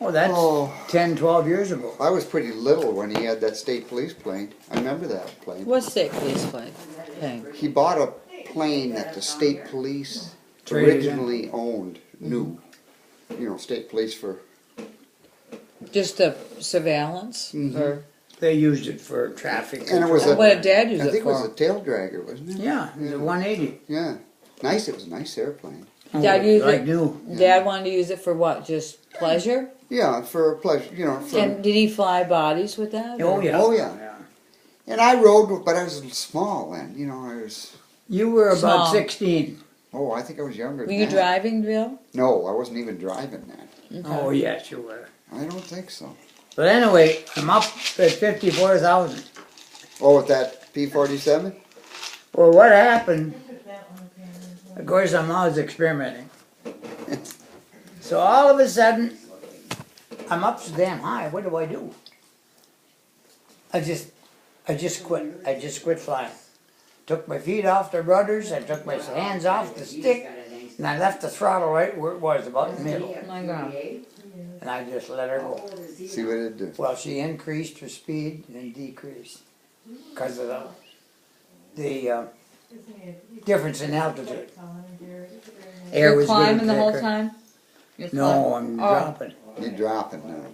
Oh, that's Oh. 10, 12 years ago. I was pretty little when he had that state police plane. I remember that plane. What state police plane? He bought a plane that the state police Traded in. originally owned, new. You know, state police for. Just a surveillance? Or They used it for traffic. And it was what did Dad use I it think it was for? a tail dragger, wasn't it? Yeah, it was a 180. Yeah. Nice. It was a nice airplane. Dad used like it. new. Dad wanted to use it for what? Just pleasure? Yeah, for pleasure. You know. For, And did he fly bodies with that? Oh, yeah. Oh, yeah. And I rode, but I was small then. You know, I was. You were about Small. 16. Oh, I think I was younger. Were than you that. driving, Bill? No, I wasn't even driving then. Oh, yes, you were. I don't think so. But anyway, I'm up at 54,000. Oh, with that P-47? Well, what happened, of course, I'm always experimenting. So all of a sudden, I'm up so damn high. What do? I just quit. I just quit flying. Took my feet off the rudders. I took my hands off the stick. And I left the throttle right where it was, about in the middle. Oh my God. And I just let her go. See what it did. Well, she increased her speed and decreased because of the difference in altitude. Air You're was climbing getting the whole thicker. time? You're No, I'm Oh. dropping. You're dropping now.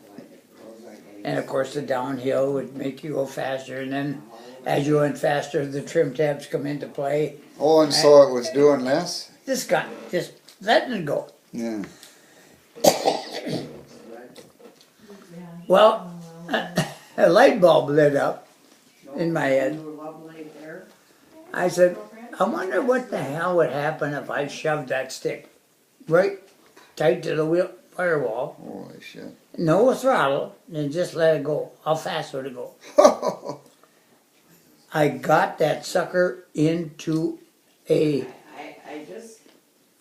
And of course, the downhill would make you go faster. And then, as you went faster, the trim tabs come into play. Oh, and so it was doing less? This guy just letting it go. Yeah. Well, a light bulb lit up in my head. I said, I wonder what the hell would happen if I shoved that stick right tight to the wheel firewall, Holy shit. no throttle, and just let it go. How fast would it go? I got that sucker into a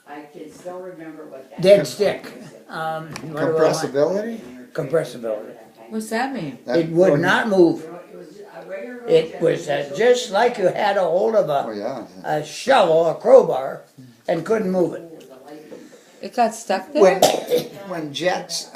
I can still remember what that. dead stick. What do I want? Compressibility? Compressibility. What's that mean? It would not move. It was a regular. It was just like you had a hold of Oh, a, yeah. a shovel, a crowbar, and couldn't move it. It got stuck there? When jets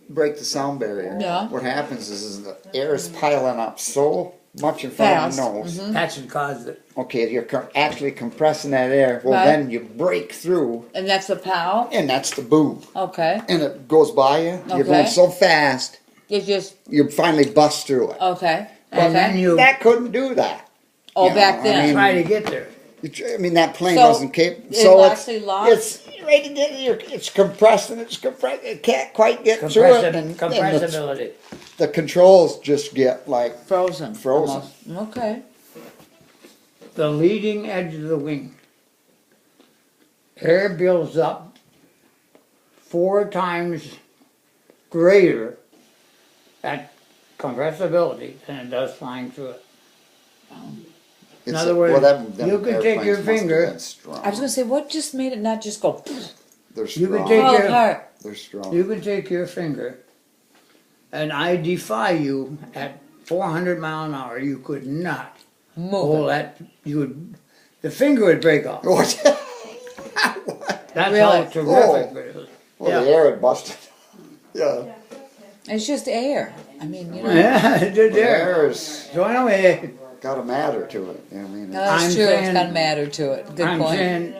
break the sound barrier, Yeah. what happens is the air is piling up so much in front Fast. of the nose. That's what caused it. Okay, you're actually compressing that air. Well, Right. then you break through, And that's a POW? and that's the boom. Okay. And it goes by you. You're Okay. going so fast, It just, you finally bust through it. okay. And then Okay. you That couldn't do that. Oh, Yeah, back I then. mean- try to get there. I mean, that plane So, wasn't capable. it So actually lost? it's right in there, it's compressed and it's compressed. It can't quite get through it. And Compressibility. the controls just get like, Frozen. Frozen. Almost. Okay. The leading edge of the wing. Air builds up 4 times greater at compressibility than it does flying through it. it's other words, them you could take airplanes your must have finger- been strong. I was going to say, what just made it not just go They're you could strong. take fall your- apart? They're strong. You can take your finger, and I defy you at 400 mile an hour, you could not Move hold it. that. You would, the finger would break off. What? That's Really? how terrific it is. Well, the Yeah. air had busted. Yeah. It's just air. I mean, you know. Yeah, it did The there. air has So anyway, got a matter to it. I mean, No, it's, that's I'm true. It's saying- got a matter to it. Good I'm point. saying,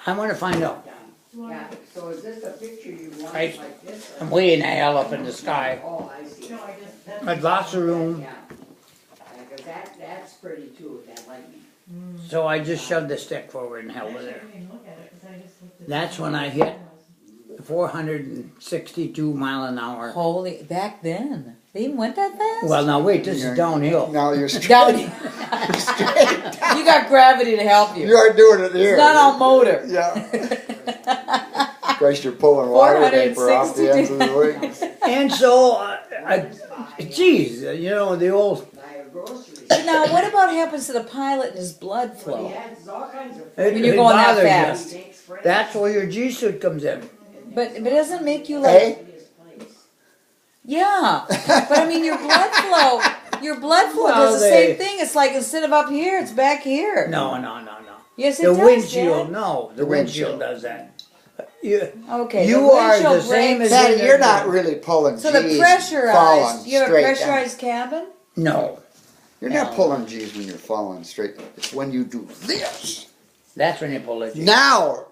I want to find out. Yeah, so is this a picture you want Right. like this? I'm way in the hell up in the sky. Oh, I see. I'd lots of room, Yeah. Yeah, 'cause that's pretty too, with that lightning. so I just shoved the stick forward and held it there. That's when I hit 462 mile an hour. Holy, back then. They even went that fast? Well, now wait, this is downhill. now you're straight. Down. You got gravity to help you. You are doing it here. It's not all motor. Yeah. Christ, you're pulling water vapor off the ends of the wings. And so, geez, you know, the old, Buy a grocery. Now, what about happens to the pilot and his blood flow? Yeah, it's all kinds of. it, When you're it going that bothers you. fast. Snakes, friends. That's where your G suit comes in. But it doesn't make you like, Hey? yeah. But I mean, your blood flow Well, does the they- same thing. It's like instead of up here, it's back here. No. Yes, it The does. windshield, Dad. no, the The windshield windshield. does that. Okay. You the are windshield the same breaks- as- Patty, you're not really pulling So the G's pressurized, falling you have a straight down. pressurized cabin? No, You're not pulling G's when you're falling straight. It's when you do this. that's when you pull it. Now.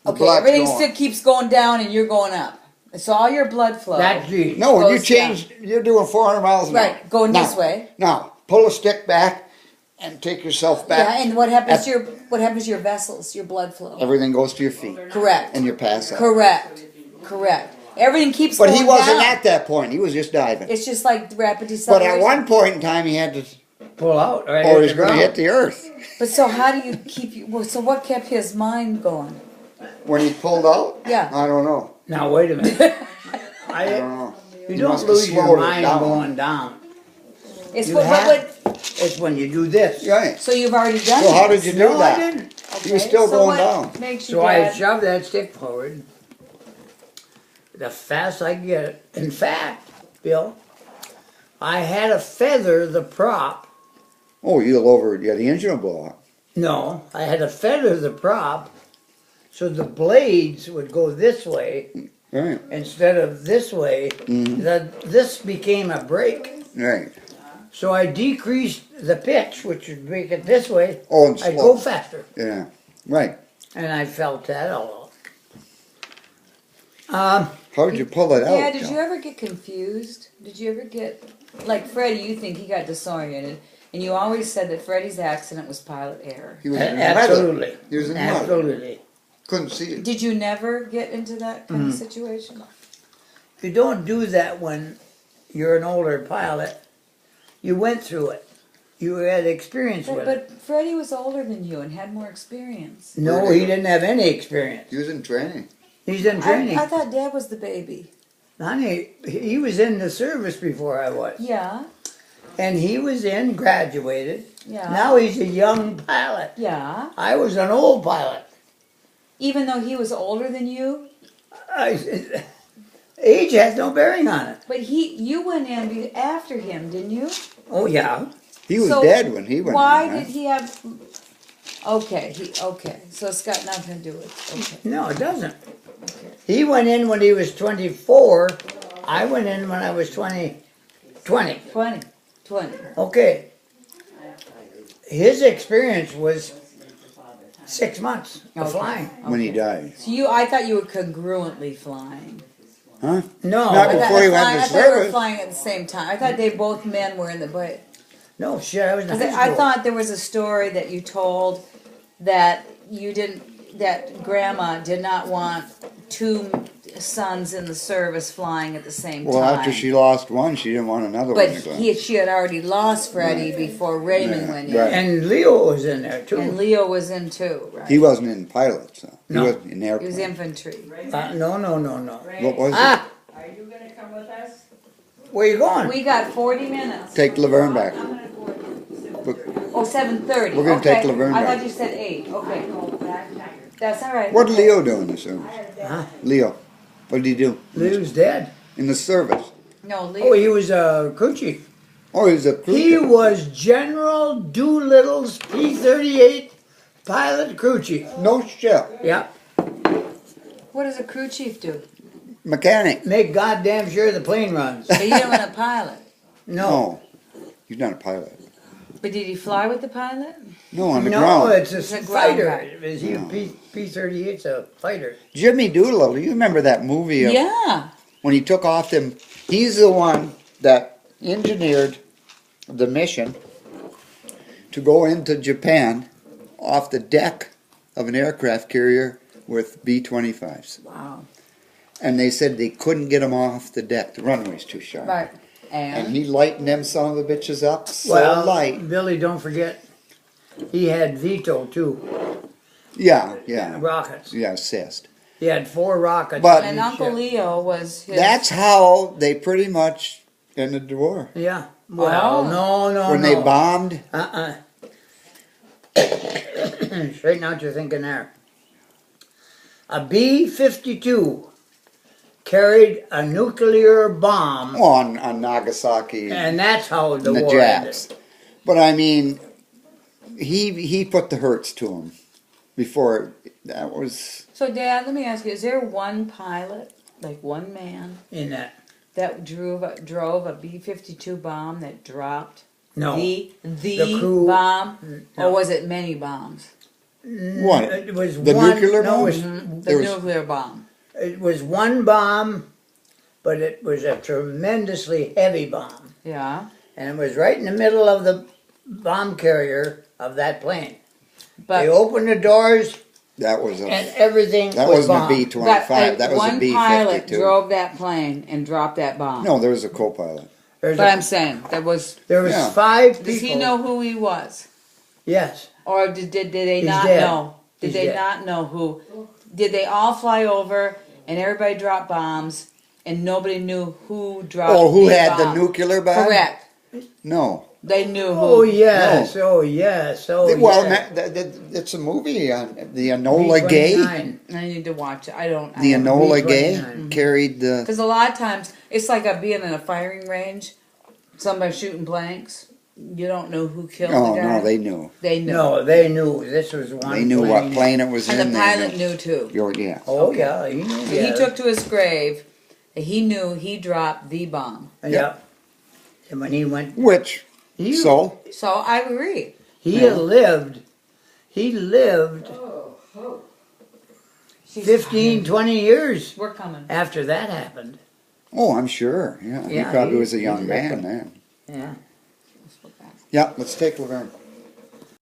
The Okay, blood's everything going. still keeps going down and you're going up. So all your blood flow. That's the, No, when you goes down. change, you're doing 400 miles an hour. Right, going Now, this way. Now, pull a stick back and take yourself back. Yeah, and what happens At- to your vessels, your blood flow? Everything goes to your feet, Correct. and you pass out. Correct. Everything keeps But going he wasn't down. at that point. He was just diving. It's just like rapid But deceleration. at one point in time, he had to, pull out, right? or hit he's the going to ground. hit the earth. But so how do you keep so what kept his mind going? When he pulled out, Yeah. I don't know. Now, wait a minute. I don't know. You He don't must have lose your slowed it mind down. going down. It's You what, have- It's when you do this. Right. so you've already done So how this. did you No, do I that? didn't. He was still so going what down. Makes you So I bad? shove that stick forward. The fast I get it. In fact, Bill, I had to feather the prop. Oh, the engine will blow up. No, I had to feather the prop so the blades would go this way Right, instead of this way. Mhm. This became a brake. right. So I decreased the pitch, which would make it this way. Oh, and I'd slow. go faster. Yeah, right. And I felt that all out. How did you pull it out? Yeah, did John? you ever get confused? Did you ever get, like Freddie, you think he got disoriented, and you always said that Freddie's accident was pilot error. He was in the Absolutely. weather. He was in the weather. Absolutely. Couldn't see it. Did you never get into that kind of Mm. situation? You don't do that when you're an older pilot. You went through it. You had experience with it. But Freddie was older than you and had more experience. No, he didn't have any experience. He was in training. He's in training. I thought Dad was the baby. Honey, he was in the service before I was. Yeah, And he was graduated. yeah. Now he's a young pilot. Yeah. I was an old pilot. Even though he was older than you, Age has no bearing on it. but you went in after him, didn't you? Oh, yeah. He was So, dead when he went Why in, right? did he have? Okay, so it's got nothing to do with. Okay, No, it doesn't. okay. He went in when he was 24. I went in when I was 20. 20. Okay. His experience was 6 months of Okay. flying. When he died. So I thought you were congruently flying. Huh? No, Not I thought, before he went to I thought you were service. flying at the same time. I thought they both men were in the boat. no shit. I was in 'Cause high school. I thought there was a story that you told that that grandma did not want two sons in the service flying at the same Well, time. after she lost one, she didn't want another But one to go. she had already lost Freddie before Raymond Yeah, went in. right. And Leo was in there too. And Leo was in too, right? He wasn't in pilot, so he No. wasn't in He airplane. was infantry. No. What was Ah, Are you gonna come with us? where you going? We got 40 minutes. it? Take Laverne back. I'm gonna go with you. Oh, 7:30. We're gonna take Okay. Laverne I back. thought you said 8. Okay. Go back there. That's all right. What did Leo do in the service? Huh? Leo, what did he do Leo's dead. in the service? No, Oh, Leo. he was a crew chief. Oh, he was a crew He chief. was General Doolittle's P-38 pilot crew chief. No shit. Yeah. What does a crew chief do? Mechanic. Make goddamn sure the plane runs. But he didn't want a pilot. No. He's not a pilot. But did he fly with the pilot? No, on the No, ground. it's a It's a ground fighter. guy. Is he a P-38's a fighter? Jimmy Doolittle, you remember that movie of Yeah. when he took off them? He's the one that engineered the mission to go into Japan off the deck of an aircraft carrier with B-25s. Wow. And they said they couldn't get them off the deck. The runway's too sharp. Right. And And he lightened them son of the bitches up so Well, light. Billy, don't forget, he had Vito too. Yeah, Rockets. yeah, assist. He had 4 rockets. But- on and each Uncle ship. Leo was his. That's how they pretty much ended the war. Yeah. Well, no. When they bombed, Straighten out your thinking there. A B-52 carried a nuclear bomb, on Nagasaki and that's how the and the war Japs. ended. But I mean, he put the hurts to him before that was. So Dad, let me ask you, is there one pilot, like one man, in that. that drove a B-52 bomb that dropped No. the crew- bomb? no. Or was it many bombs? What? It was The one, nuclear no, bomb? it was, The There was- nuclear bomb. it was one bomb, but it was a tremendously heavy bomb. Yeah. And it was right in the middle of the bomb carrier of that plane. But They opened the doors That was and a, everything that was wasn't a bombed. B-25, that was a one pilot B-52. drove that plane and dropped that bomb. No, there was a co-pilot. There's But a- I'm saying, there was, there was Yeah. 5 people. does he know who he was? Yes. Or did they He's not dead. know? Did He's they dead. not know who? Did they all fly over and everybody dropped bombs and nobody knew who dropped Oh, who the had the bomb? nuclear bomb? Correct. No. They knew who. Oh yes, oh yes, oh Well, yes. it's a movie on the Enola Gay. B-29. I need to watch it. I don't. The Enola B-29. Gay carried the. Because a lot of times it's like being in a firing range. Somebody shooting blanks. You don't know who killed Oh the guy. no, they knew. They knew. No, they knew this was one. They knew what plane it was And in. the they pilot knew too. Oh, yeah. Oh yeah, he knew. So he took to his grave that he knew he dropped the bomb. Yeah. And when he went, Which? he, So So I agree. he Yeah. lived. He lived Oh, oh. 15, 20 years We're coming. after that happened. oh, I'm sure. Yeah, he Yeah, probably he- was a young he man lived then. Yeah. Yeah, let's take Laverne.